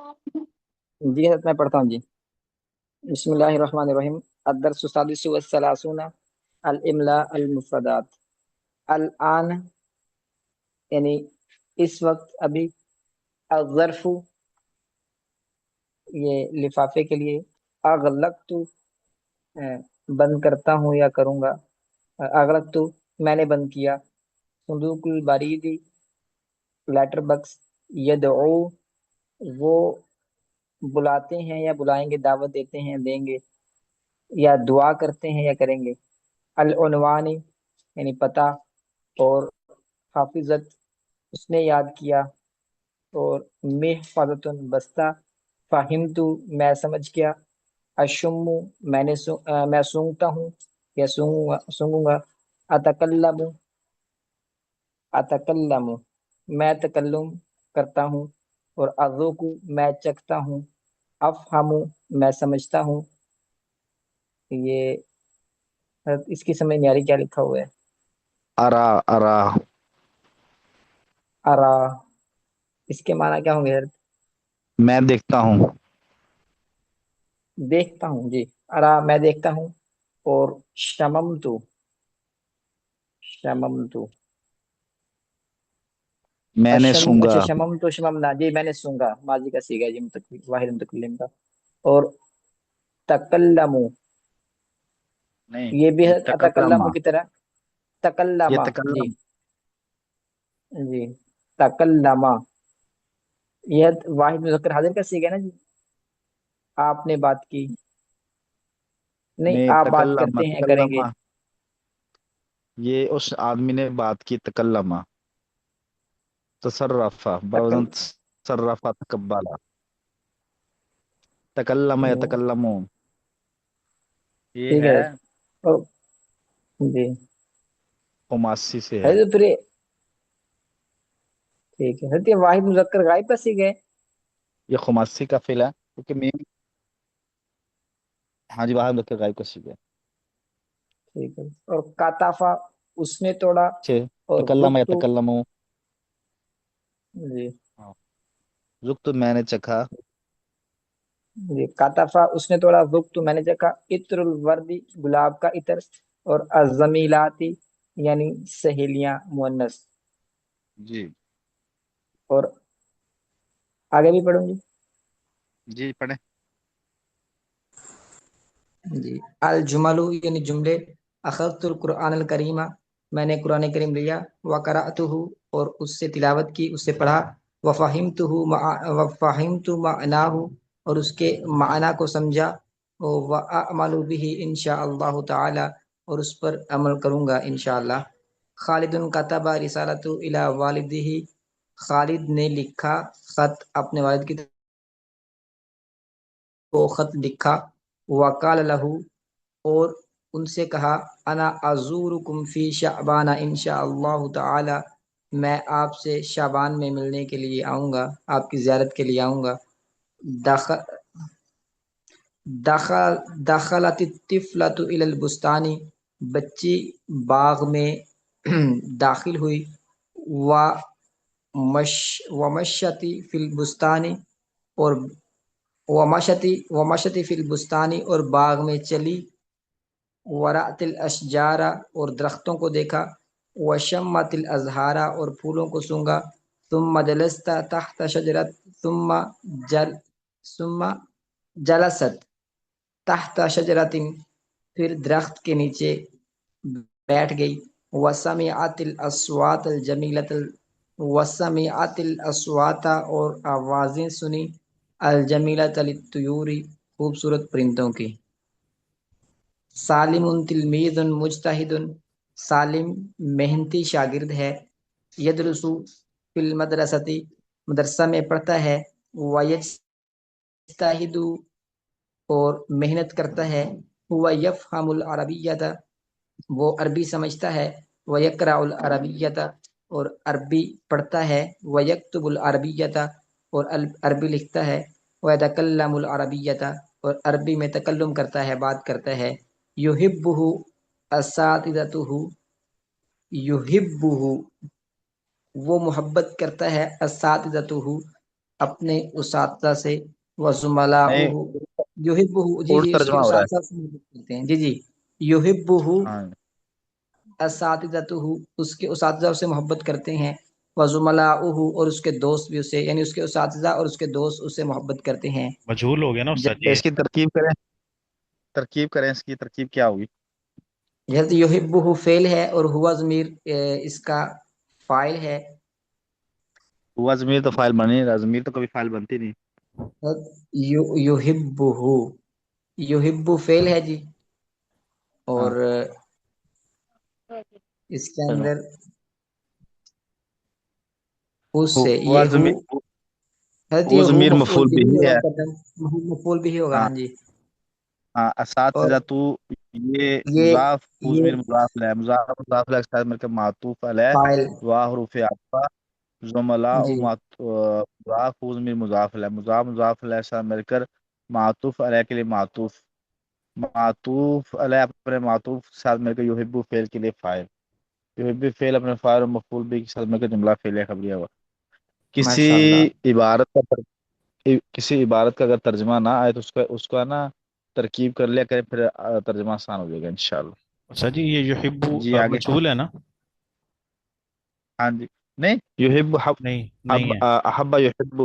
جی حضرت میں پڑھتا ہوں جی۔ بسم اللہ الرحمن الرحیم۔ الدرس السادس والثلاثون الاملاء المفردات۔ الان یعنی اس وقت، ابھی، الظرف یہ لفافے کے لیے، اغلقت بند کرتا ہوں یا کروں گا، اغلقت میں نے بند کیا، صندوق البرید لیٹر باکس، یدعو وہ بلاتے ہیں یا بلائیں گے، دعوت دیتے ہیں دیں گے، یا دعا کرتے ہیں یا کریں گے، العنوان یعنی پتہ، اور حافظت اس نے یاد کیا، اور محفظۃ بستہ، فہمت میں سمجھ گیا، اشم میں سونگتا ہوں یا سونگوں گا، اتکلم اتکلم میں تکلم کرتا ہوں، اور اذوق میں چکھتا ہوں، افہم میں سمجھتا ہوں۔ یہ اس کی سمجھ نہیں آ رہی کیا لکھا ہوا ہے۔ ارا ارا ارا، اس کے معنی کیا ہوں گے حضرت؟ میں دیکھتا ہوں۔ دیکھتا ہوں جی، ارا میں دیکھتا ہوں، اور شممتو شممتو میں نے سونگا۔ اچھا، شممتو شممنا جی، میں نے سونگا، ماضی کا صیغہ ہے جی، واحد متکلم کا۔ اور تکلمو، نہیں، یہ بھی یہ ہے تکلم، اتکلمو کی طرح، یہ تکلما جی، تکلم۔ جی تکلما، یہ واحد مذکر حاضر کا صیغہ ہے نا جی، آپ نے بات کی، نہیں نہیں، آپ بات تکلم کرتے ہیں کریں تکلم، گے۔ یہ اس آدمی نے بات کی، تکلم، تصرفہ تکل بوزن، تصرفہ تقبلہ، تکلم یتکلمون، یہ ٹھیک ہے ہے اور جی خماسی سے ہے۔ حضرت پھر ٹھیک ہے حضرت، یہ واحد مذکر غائب کا صیغہ ہے۔ یہ خماسی کا فعل ہے کیونکہ میم، ہاں جی، باہر لکھ غائب کا سیکھے۔ ٹھیک ہے، اور کاتافا اس نے توڑا، اور تکلم ذقت یتکلمون، جی ذقت میں نے چکھا، جی کاتافا اس نے توڑا، ذقت میں نے چکھا، عطر الوردی گلاب کا عطر، اور الزمیلاتی یعنی سہیلیاں مؤنث۔ جی اور آگے بھی پڑھوں گی جی پڑھیں۔ جی، الجمل یعنی جملے، اخذت القرآن الکریمہ میں نے قرآن کریم لیا، وقرأتہ اور اس سے تلاوت کی، اس سے پڑھا، وفہمت معناہ اور اس کے معنی کو سمجھا، وأعمل به انشاء اللہ تعالی اور اس پر عمل کروں گا انشاءاللہ۔ خالد کتب رسالۃ الی والدہ، خالد نے لکھا خط اپنے والد کی کو خط لکھا، وقال لہو اور ان سے کہا، انا ازورکم فی شعبان انشاء اللہ تعالی میں آپ سے شعبان میں ملنے کے لیے آؤں گا، آپ کی زیارت کے لیے آؤں گا۔ دخلت الطفلۃ الی البستان بچی باغ میں داخل ہوئی، ومشتی فی البستان اور ومشتی فی البستان اور باغ میں چلی، ورأت الاشجار اور درختوں کو دیکھا، وشمت الازہار اور پھولوں کو سونگا، ثم جلست تحت شجرت ثم جلست تحت شجرت پھر درخت کے نیچے بیٹھ گئی، وسمعت الاصوات الجمیلۃ وسمعت الاصوات اور آوازیں سنی، الجمیلۃ للطیور خوبصورت پرندوں کی۔ سالم تلمیذ مجتہد سالم محنتی شاگرد ہے، یدرس فی المدرسۃ مدرسہ میں پڑھتا ہے، ویجتہد اور محنت کرتا ہے، هو یفہم العربیۃ وہ عربی سمجھتا ہے، ویقرأ العربیۃ اور عربی پڑھتا ہے، ویکتب العربیۃ اور عربی لکھتا ہے، ویتکلم العربیۃ اور عربی میں تکلم کرتا ہے، بات کرتا ہے، یحبہ اساتذتہ یحبہ وہ محبت کرتا ہے، اساتذتہ اپنے اساتذہ سے، وزملاؤہ، نہیں، یحبہ، جی اردو جی اس کے ترجمہ ہو رہا ہے. اساتذہ سے محبت کرتے ہیں، جی جی، یحبہ ہاں. اساتذتہ، اس کے اساتذہ سے محبت کرتے ہیں، وزملاؤہ، اور اس کے دوست بھی اسے، یعنی اس کے اساتذہ اور اس کے دوست اسے محبت کرتے ہیں۔ مجہول ہو گیا نا استاد اس کی ترکیب کریں، اس کی ترکیب کیا ہوگی؟ جہاں یحبہ فعل ہے اور ہوا ضمیر اس کا فاعل ہے۔ ہوا ضمیر تو فائل بنی نہیں رہا، ضمیر تو کبھی فائل بنتی نہیں. یحبہ، یحب فعل ہے جی، اور ہاں اس کے چلو، اندر اس سے ہوا یہ ہو، ضمیر، حضرت وہ یہ ہو ضمیر مفعول مفعول بھی بھی ہوگا ہے. مقدم، مفعول بھی ہوگا، ہاں ہاں جی۔ ہاں، اور اساتذہ تو، یہ یہ مضاف، وہ یہ ضمیر مضاف ہے، مضاف مضاف ہے، ساتھ مل کے معطوف علیہ، فاعل، واہ حروف عطف، زملاء جی مضاف، وہ ضمیر مضاف علیہ، مضاف مضاف علیہ ساتھ مل کر معطوف علیہ کے لیے معطوف، معطوف علیہ اپنے معطوف کے ساتھ مل کر یحب فعل کے لیے فاعل، یحب فعل اپنے فاعل اور مفعول بھی کے ساتھ مل کر جملہ فعلیہ خبریہ ہوا. کسی ماشاء اللہ۔ عبارت کا کسی عبارت کا اگر ترجمہ نہ آئے تو اس کا نا ترکیب کر لیا کریں، پھر ترجمہ آسان ہو جائے گا انشاءاللہ. اچھا جی، یہ یحب جی آگے. مجہول ہے نا؟ ہاں جی. نہیں، یحب نہیں نہیں ہے، احب یحب.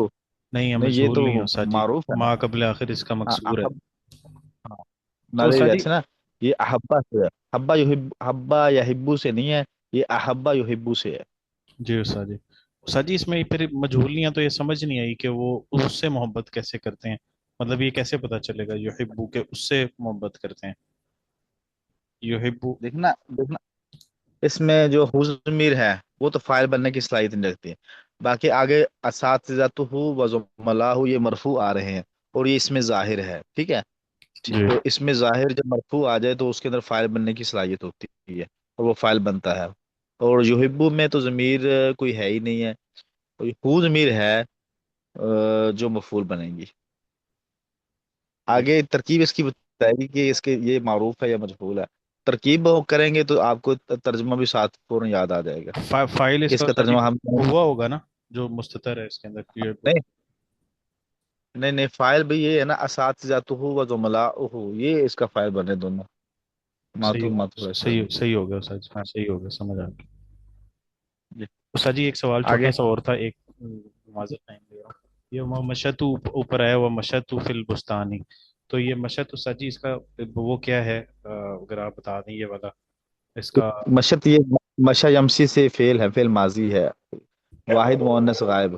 نہیں ہے، نہیں، یہ مجہول تو نہیں ہے استاد جی، معروف ہے نا. ما قبل آخر اس کا ہاں، مکسور ہے۔ ہاں، تو نہیں استاد جی، ویسے نا، یہ احبا سے ہے، حبا یحب، حبا یحبو سے نہیں ہے، یہ احبا یحبو سے ہے. جی استاد جی، استاد جی اس میں پھر مجہولیاں تو یہ سمجھ نہیں آئی کہ وہ اس سے محبت کیسے کرتے ہیں، مطلب یہ کیسے پتا چلے گا یحبو کہ اس سے محبت کرتے ہیں؟ یحبو، دیکھنا دیکھنا، اس میں جو ہو ضمیر ہے وہ تو فائل بننے کی صلاحیت نہیں رکھتی ہے. باقی آگے اساتذتہ و زملاء یہ مرفوع آ رہے ہیں، اور یہ اس میں ظاہر ہے، ٹھیک ہے. جی تو اس میں ظاہر جب مرفوع آ جائے تو اس کے اندر فائل بننے کی صلاحیت ہوتی ہے، اور وہ فائل بنتا ہے. اور یحبو میں تو ضمیر کوئی ہے ہی نہیں ہے، اور ہو ضمیر ہے جو مفعول بنے گی. جی، آگے ترکیب اس کی بتائے گی کہ اس کے یہ معروف ہے یا مجہول ہے. ترکیب وہ کریں گے تو آپ کو ترجمہ بھی ساتھ فوراً یاد آ جائے گا. فائل اس کا اس کا استاد جی ترجمہ ہم ہوا ہوگا نا، جو مستتر ہے اس کے اندر یحبو؟ نہیں نہیں نہیں، فائل بھی یہ ہے نا، اساتذتہ و زملاء، یہ اس کا فائل بنے دونوں، صحیح ماتو ماتو ایسا. صحیح صحیح ہو گیا استاد جی، ہاں صحیح ہو گیا، سمجھ آ گیا جی. استاد جی۔ ایک سوال آگے. چھوٹا سا اور تھا، ایک معذرت ٹائم لے رہا ہوں، یہ وہ مشت اوپر آیا ہوا، مشت فی البستانی، تو یہ مشت استاد جی اس کا وہ کیا ہے؟ اگر آپ بتا دیں یہ والا اس کا۔ مشت، یہ مشا یمسی سے فعل ہے، فعل ماضی ہے، واحد مؤنث غائب.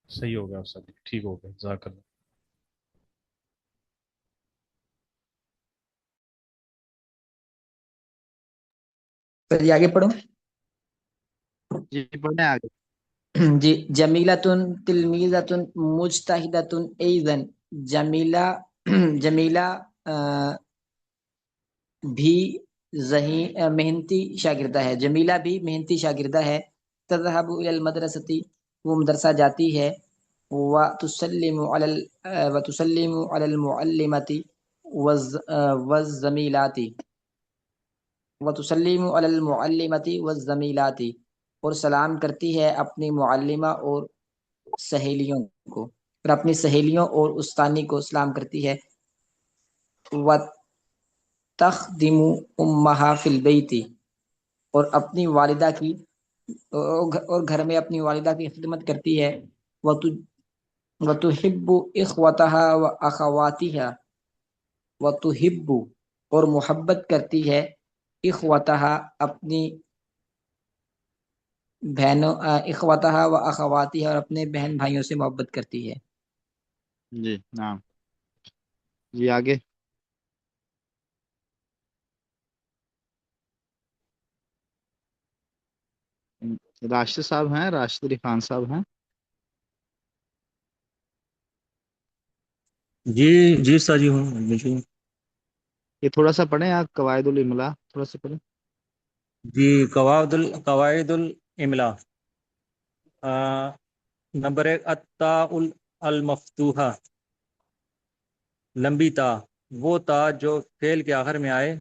صحیح ہو گیا استاد جی، ٹھیک ہو گیا، جزاک اللہ۔ پھر یہ آگے پڑھو۔ جی پڑھنے آگے. جی، جمیلۃ تلمیذۃ مجتہدۃ ایضاً، جمیلہ جمیلہ بھی محنتی شاگردہ ہے، جمیلہ بھی محنتی شاگردہ ہے۔ تذهب الى المدرسة، وہ مدرسہ جاتی ہے۔ وتسلم على المعلمة والزميلات، وتسلم على المعلمة والزميلات، اور سلام کرتی ہے اپنی معلمہ اور سہیلیوں کو، اور اپنی سہیلیوں اور استانی کو سلام کرتی ہے۔ تخدم امہا فی البیت، اور اپنی والدہ کی، اور گھر میں اپنی والدہ کی خدمت کرتی ہے۔ وتحب اخوتها واخواتها، وتحب، اور محبت کرتی ہے، اخوتها اپنی بہنوں، اخوتها واخواتها، اور اپنے بہن بھائیوں سے محبت کرتی ہے۔ جی ہاں. جی آگے. راشد صاحب ہیں، راشد علی خان صاحب ہیں. جی جی استاد جی ہوں بالکل۔ یہ تھوڑا سا پڑھیں آپ، قواعد الاملا تھوڑا سا پڑھیں. جی، قواعد الاملا، نمبر 1، التاء المفتوحہ، لمبی تا، وہ تا جو فعل کے آخر میں آئے،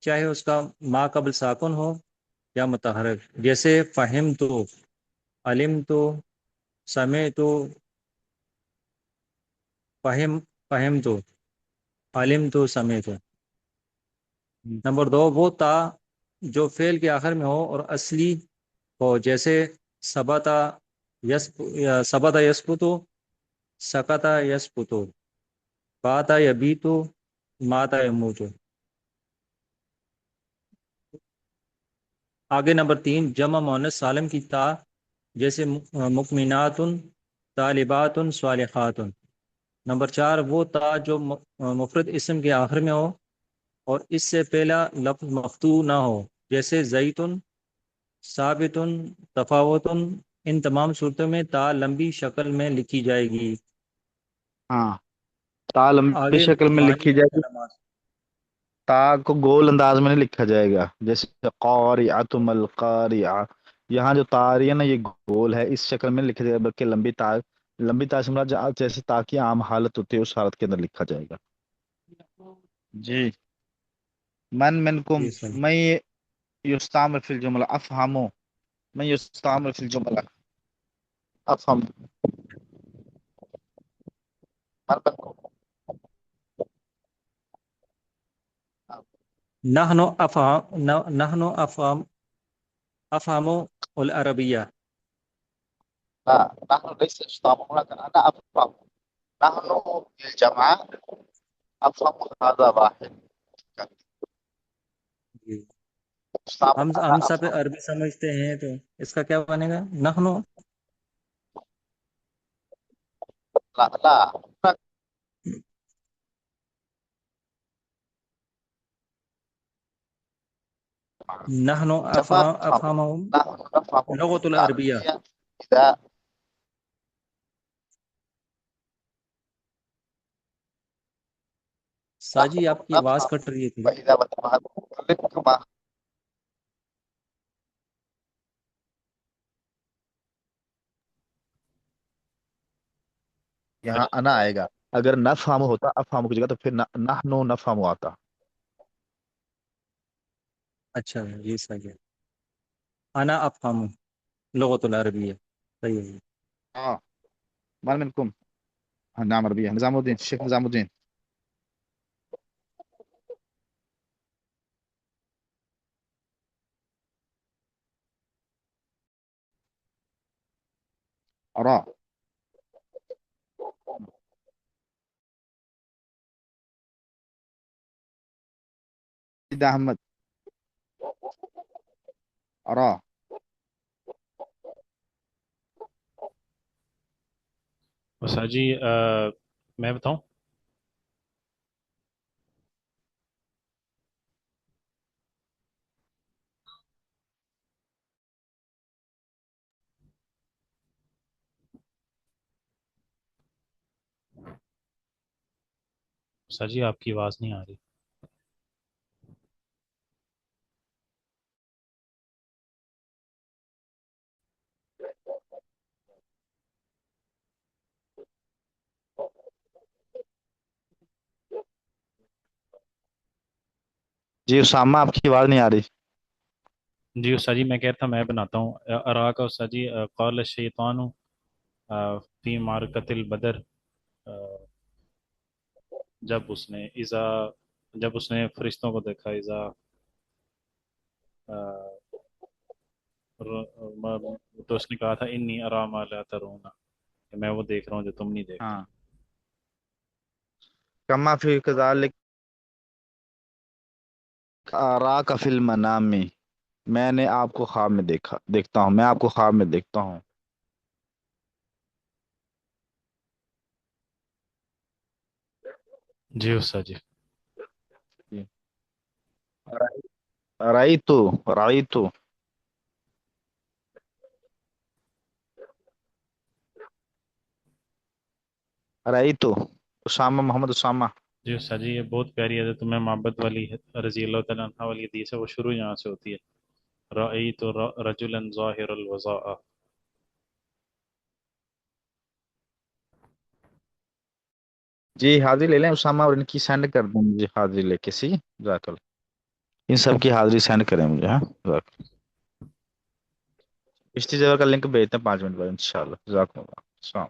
چاہے اس کا ما قبل ساکن ہو یا متحرک، جیسے فہم تو، علم تو، سمعت، فہمت، علمت، سمعت۔ نمبر دو، وہ تا جو فعل کے آخر میں ہو اور اصلی ہو، جیسے ثبتا ثبتا یثبت، سکتا یسکت، باتا یبیت، ماتا یموت۔ آگے نمبر تین، جمع مؤنث سالم کی تا، جیسے مؤمنات، طالبات، صالحات۔ نمبر چار، وہ تا جو مفرد اسم کے آخر میں ہو اور اس سے پہلا لفظ مفتوح نہ ہو، جیسے زیتن، ثابت، تفاوت۔ ان تمام صورتوں میں تا لمبی شکل میں لکھی جائے گی۔ ہاں، تا لمبی آگے شکل میں معنی لکھی اور جائے گی، علامات۔ تا کو گول انداز میں نہیں لکھا جائے گا، جیسے قاریعۃ القاریعہ، یہاں جو تاری ہے نا یہ گول ہے، اس شکل میں لکھا جائے گا، بلکہ لمبی تا سے مراد جیسے تا کی عام حالت ہوتی ہے اس حالت کے اندر لکھا جائے گا۔ جی، من منکم، جی سر۔ میں یستعمل فی الجملہ، افہمو، میں یستعمل فی الجملہ، افہم، من منکم، نحن افہم العربیہ۔ لا، نحن ليس يستعمل هناك، انا افهم، نحن الجماعة افهم هذا واحد، جی، يستعمل ہم انا سب افهم، عربی سمجھتے ہیں تو اس کا کیا بنے گا؟ نحن لا لا، نحن جماعة افهم، افہمہم نحن نفهم لغت العربیہ۔ العربية اذا، ساجی نحن آپ کی آواز نفهم کٹ رہی تھی۔ واذا بدأنا نتكلم كما، یہاں انا آئے گا، اگر نفهم ہوتا افہم کی جگہ تو پھر نحن نفهم آتا۔ اچھا یہ صحیح ہے، انا افہم لغت العربیہ، صحیح ہے۔ اه، من منكم، نعم عربية، نظام الدين، الشيخ نظام الدين. أرى، سيد أحمد، أرى. ساجی میں بتاؤں؟ ساجی آپ کی آواز نہیں آ رہی۔ جی اسامہ، آپ کی آواز نہیں آ رہی۔ جی استاد جی میں کہتا تھا میں بناتا ہوں ارا کا استاد جی، قال الشیطان فی معرکۃ البدر، جب اس نے فرشتوں کو دیکھا، تو اس نے کہا تھا انی ارا ما لا ترون، کہ میں وہ دیکھ رہا ہوں جو تم نہیں دیکھتے۔ ہاں، کما فی کذالک اراک فی المنام، میں نے آپ کو خواب میں دیکھتا ہوں، میں آپ کو خواب میں دیکھتا ہوں۔ جی استاد جی۔ رأیتو، رأیتو، رأیتو، اسامہ محمد اسامہ۔ جی استاد جی یہ بہت پیاری حضرت میں محبت والی رضی اللہ تعالیٰ عنہ والی حدیث ہے، وہ شروع یہاں سے ہوتی ہے، رأیت رجلا ظاہر الوضاء۔ جی حاضری لے لیں اسامہ، اور ان کی سینڈ کر دیں مجھے حاضری لے کے، سی جزاک اللہ، ان سب کی حاضری سینڈ کریں مجھے، ہاں جزاک اللہ۔ پچھلی جگہ کا لنک بھیجتے ہیں 5 منٹ بعد انشاءاللہ. جزاکم اللہ. السلام.